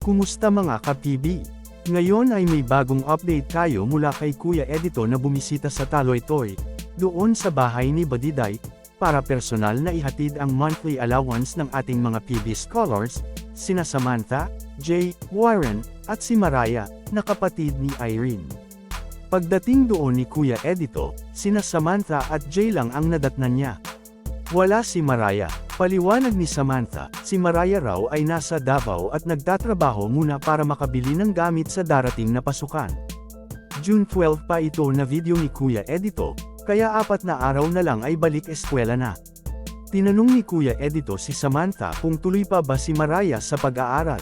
Kumusta mga ka-PB? Ngayon ay may bagong update tayo mula kay Kuya Edito na bumisita sa Taloytoy, doon sa bahay ni Badiday, para personal na ihatid ang monthly allowance ng ating mga PB scholars, sina Samantha, Jay, Warren, at si Mariah, na kapatid ni Irene. Pagdating doon ni Kuya Edito, sina Samantha at Jay lang ang nadatnan niya. Wala si Mariah. Paliwanag ni Samantha, si Mariah raw ay nasa Davao at nagtatrabaho muna para makabili ng gamit sa darating na pasukan. June 12 pa ito na video ni Kuya Edito, kaya 4 na araw na lang ay balik eskwela na. Tinanong ni Kuya Edito si Samantha kung tuloy pa ba si Mariah sa pag-aaral.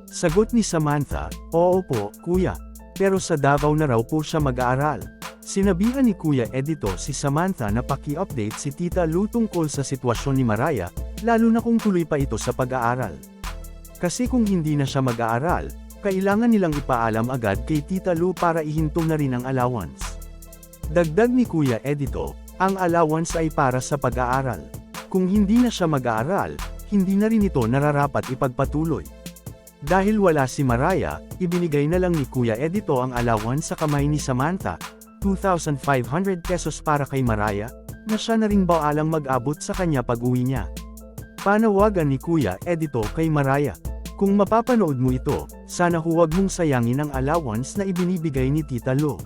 Sagot ni Samantha, oo po, Kuya, pero sa Davao na raw po siya mag-aaral. Sinabihan ni Kuya Edito si Samantha na paki-update si Tita Lu tungkol sa sitwasyon ni Mariah, lalo na kung tuloy pa ito sa pag-aaral. Kasi kung hindi na siya mag-aaral, kailangan nilang ipaalam agad kay Tita Lu para ihinto na rin ang allowance. Dagdag ni Kuya Edito, ang allowance ay para sa pag-aaral. Kung hindi na siya mag-aaral, hindi na rin ito nararapat ipagpatuloy. Dahil wala si Mariah, ibinigay na lang ni Kuya Edito ang allowance sa kamay ni Samantha, 2,500 pesos para kay Mariah, na siya na ring baalang mag-abot sa kanya pag-uwi niya. Panawagan ni Kuya Edito kay Mariah, kung mapapanood mo ito, sana huwag mong sayangin ang allowance na ibinibigay ni Tita Lu.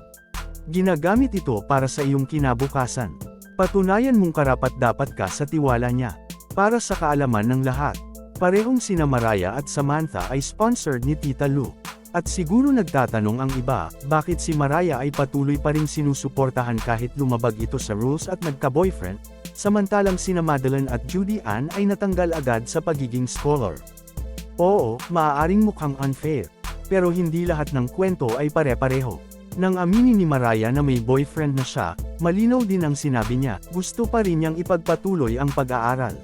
Ginagamit ito para sa iyong kinabukasan. Patunayan mong karapat-dapat ka sa tiwala niya. Para sa kaalaman ng lahat, parehong sina Mariah at Samantha ay sponsored ni Tita Lu. At siguro nagtatanong ang iba, bakit si Mariah ay patuloy pa ring sinusuportahan kahit lumabag ito sa rules at nagka-boyfriend, samantalang sina Madeline at Judy Ann ay natanggal agad sa pagiging scholar. Oo, maaaring mukhang unfair, pero hindi lahat ng kwento ay pare-pareho. Nang aminin ni Mariah na may boyfriend na siya, malinaw din ang sinabi niya, gusto pa rin niyang ipagpatuloy ang pag-aaral.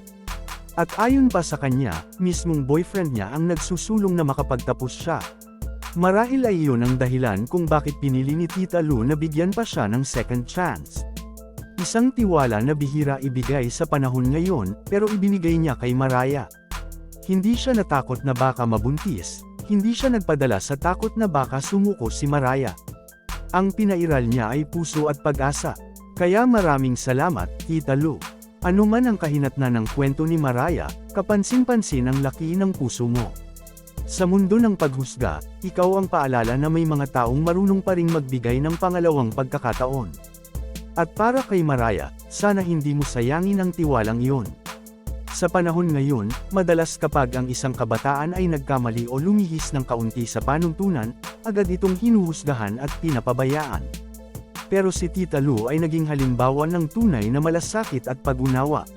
At ayon pa sa kanya, mismong boyfriend niya ang nagsusulong na makapagtapos siya. Marahil ay iyon ang dahilan kung bakit pinili ni Tita Lu na bigyan pa siya ng second chance. Isang tiwala na bihira ibigay sa panahon ngayon, pero ibinigay niya kay Mariah. Hindi siya natakot na baka mabuntis, hindi siya nagpadala sa takot na baka sumuko si Mariah. Ang pinairal niya ay puso at pag-asa. Kaya maraming salamat, Tita Lu. Ano man ang kahinatnan ng kwento ni Mariah, kapansin-pansin ang laki ng puso mo. Sa mundo ng paghusga, ikaw ang paalala na may mga taong marunong pa ring magbigay ng pangalawang pagkakataon. At para kay Mariah, sana hindi mo sayangin ang tiwalang iyon. Sa panahon ngayon, madalas kapag ang isang kabataan ay nagkamali o lumihis ng kaunti sa panuntunan, agad itong hinuhusgahan at pinapabayaan. Pero si Tita Lu ay naging halimbawa ng tunay na malasakit at pag-unawa.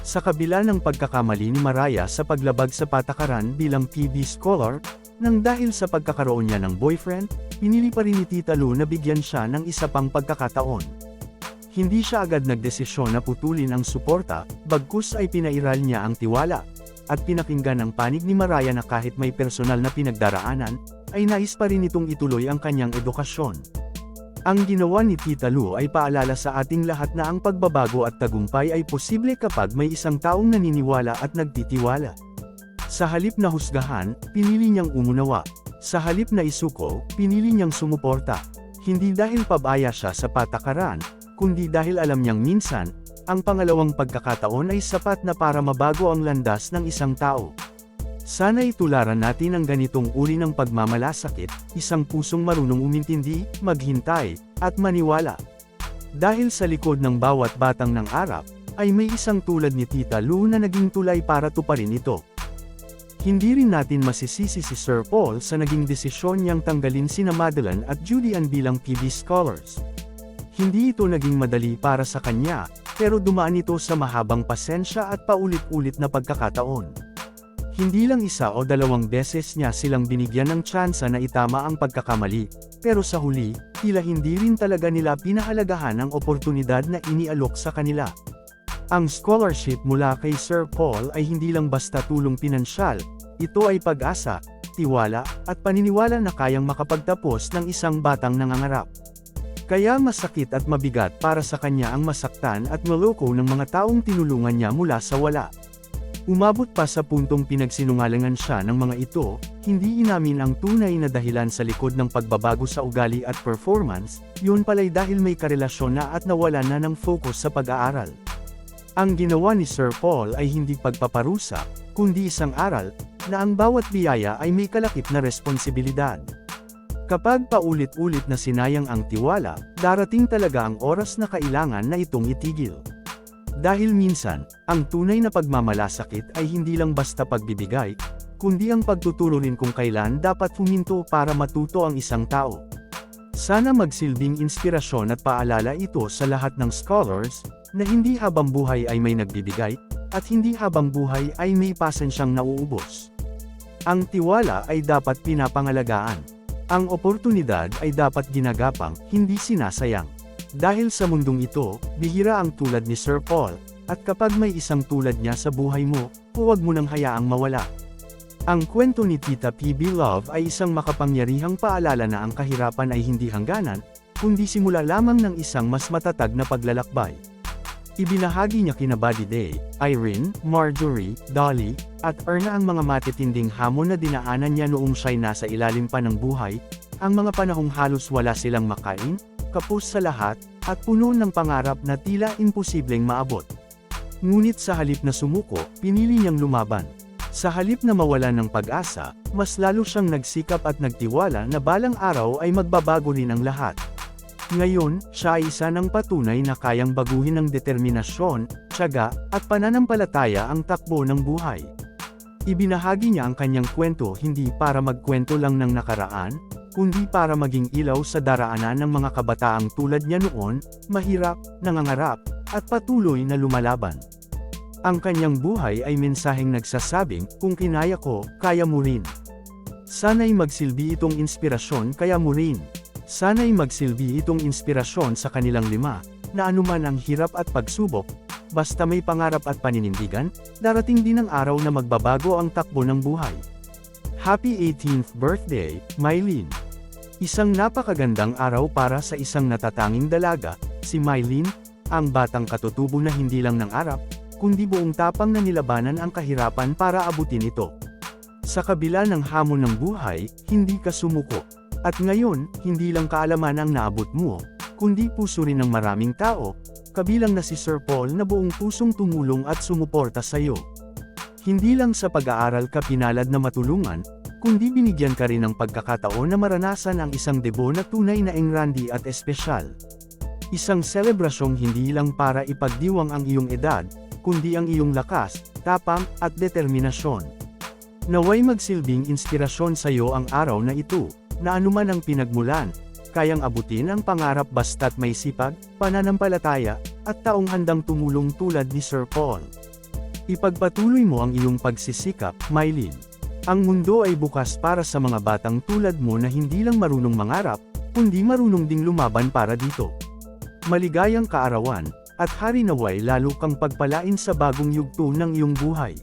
Sa kabila ng pagkakamali ni Mariah sa paglabag sa patakaran bilang PB scholar, nang dahil sa pagkakaroon niya ng boyfriend, pinili pa rin ni Tita Lu na bigyan siya ng isa pang pagkakataon. Hindi siya agad nagdesisyon na putulin ang suporta, bagkus ay pinairal niya ang tiwala, at pinakinggan ang panig ni Mariah na kahit may personal na pinagdaraanan, ay nais pa rin itong ituloy ang kanyang edukasyon. Ang ginawa ni Tita Lu ay paalala sa ating lahat na ang pagbabago at tagumpay ay posible kapag may isang taong naniniwala at nagtitiwala. Sa halip na husgahan, pinili niyang umunawa. Sa halip na isuko, pinili niyang sumuporta. Hindi dahil pabaya siya sa patakaran, kundi dahil alam niyang minsan, ang pangalawang pagkakataon ay sapat na para mabago ang landas ng isang tao. Sana'y tularan natin ang ganitong uri ng pagmamalasakit, isang pusong marunong umintindi, maghintay, at maniwala. Dahil sa likod ng bawat batang ng Arap, ay may isang tulad ni Tita Lu na naging tulay para tuparin ito. Hindi rin natin masisisi si Sir Paul sa naging desisyon niyang tanggalin sina Madeline at Judy Ann bilang PB scholars. Hindi ito naging madali para sa kanya, pero dumaan ito sa mahabang pasensya at paulit-ulit na pagkakataon. Hindi lang isa o dalawang beses niya silang binigyan ng tsansa na itama ang pagkakamali, pero sa huli, tila hindi rin talaga nila pinahalagahan ang oportunidad na inialok sa kanila. Ang scholarship mula kay Sir Paul ay hindi lang basta tulong pinansyal, ito ay pag-asa, tiwala, at paniniwala na kayang makapagtapos ng isang batang nangangarap. Kaya masakit at mabigat para sa kanya ang masaktan at maloko ng mga taong tinulungan niya mula sa wala. Umabot pa sa puntong pinagsinungalingan siya ng mga ito, hindi inamin ang tunay na dahilan sa likod ng pagbabago sa ugali at performance, yun pala'y dahil may karelasyon na at nawala na ng focus sa pag-aaral. Ang ginawa ni Sir Paul ay hindi pagpaparusa, kundi isang aral, na ang bawat biyaya ay may kalakip na responsibilidad. Kapag paulit-ulit na sinayang ang tiwala, darating talaga ang oras na kailangan na itong itigil. Dahil minsan, ang tunay na pagmamalasakit ay hindi lang basta pagbibigay, kundi ang pagtuturo rin kung kailan dapat huminto para matuto ang isang tao. Sana magsilbing inspirasyon at paalala ito sa lahat ng scholars, na hindi habang buhay ay may nagbibigay, at hindi habang buhay ay may pasensyang nauubos. Ang tiwala ay dapat pinapangalagaan. Ang oportunidad ay dapat ginagapang, hindi sinasayang. Dahil sa mundong ito, bihira ang tulad ni Sir Paul, at kapag may isang tulad niya sa buhay mo, huwag mo nang hayaang mawala. Ang kwento ni Tita PB Love ay isang makapangyarihang paalala na ang kahirapan ay hindi hangganan, kundi simula lamang ng isang mas matatag na paglalakbay. Ibinahagi niya kina Buddy Day, Irene, Marjorie, Dolly, at Erna ang mga matitinding hamon na dinaanan niya noong siya'y nasa ilalim pa ng buhay, ang mga panahong halos wala silang makain, kapos sa lahat, at puno ng pangarap na tila imposibleng maabot. Ngunit sa halip na sumuko, pinili niyang lumaban. Sa halip na mawalan ng pag-asa, mas lalo siyang nagsikap at nagtiwala na balang araw ay magbabago rin ang lahat. Ngayon, siya ay isa ng patunay na kayang baguhin ng determinasyon, tiyaga, at pananampalataya ang takbo ng buhay. Ibinahagi niya ang kanyang kwento hindi para magkwento lang ng nakaraan, kundi para maging ilaw sa daraanan ng mga kabataang tulad niya noon, mahirap, nangangarap, at patuloy na lumalaban. Ang kanyang buhay ay mensaheng nagsasabing, kung kinaya ko, kaya mo rin. Sana'y magsilbi itong inspirasyon kaya mo rin. Sana'y magsilbi itong inspirasyon sa kanilang lima, na anuman ang hirap at pagsubok, basta may pangarap at paninindigan, darating din ang araw na magbabago ang takbo ng buhay. Happy 18th birthday, Mylene! Isang napakagandang araw para sa isang natatanging dalaga, si Mylene, ang batang katutubo na hindi lang nangarap, kundi buong tapang na nilabanan ang kahirapan para abutin ito. Sa kabila ng hamon ng buhay, hindi ka sumuko. At ngayon, hindi lang kaalaman ang naabot mo, kundi puso rin ng maraming tao, kabilang na si Sir Paul na buong pusong tumulong at sumuporta sa iyo. Hindi lang sa pag-aaral ka pinalad na matulungan, kundi binigyan ka rin ng pagkakataon na maranasan ang isang debo na tunay na engrandi at espesyal. Isang selebrasyong hindi lang para ipagdiwang ang iyong edad, kundi ang iyong lakas, tapang, at determinasyon. Naway magsilbing inspirasyon sa iyo ang araw na ito, na anuman ang pinagmulan, kayang abutin ang pangarap basta't may sipag, pananampalataya, at taong handang tumulong tulad ni Sir Paul. Ipagpatuloy mo ang iyong pagsisikap, Mylene. Ang mundo ay bukas para sa mga batang tulad mo na hindi lang marunong mangarap, kundi marunong ding lumaban para dito. Maligayang kaarawan, at hari naway lalo kang pagpalain sa bagong yugto ng iyong buhay.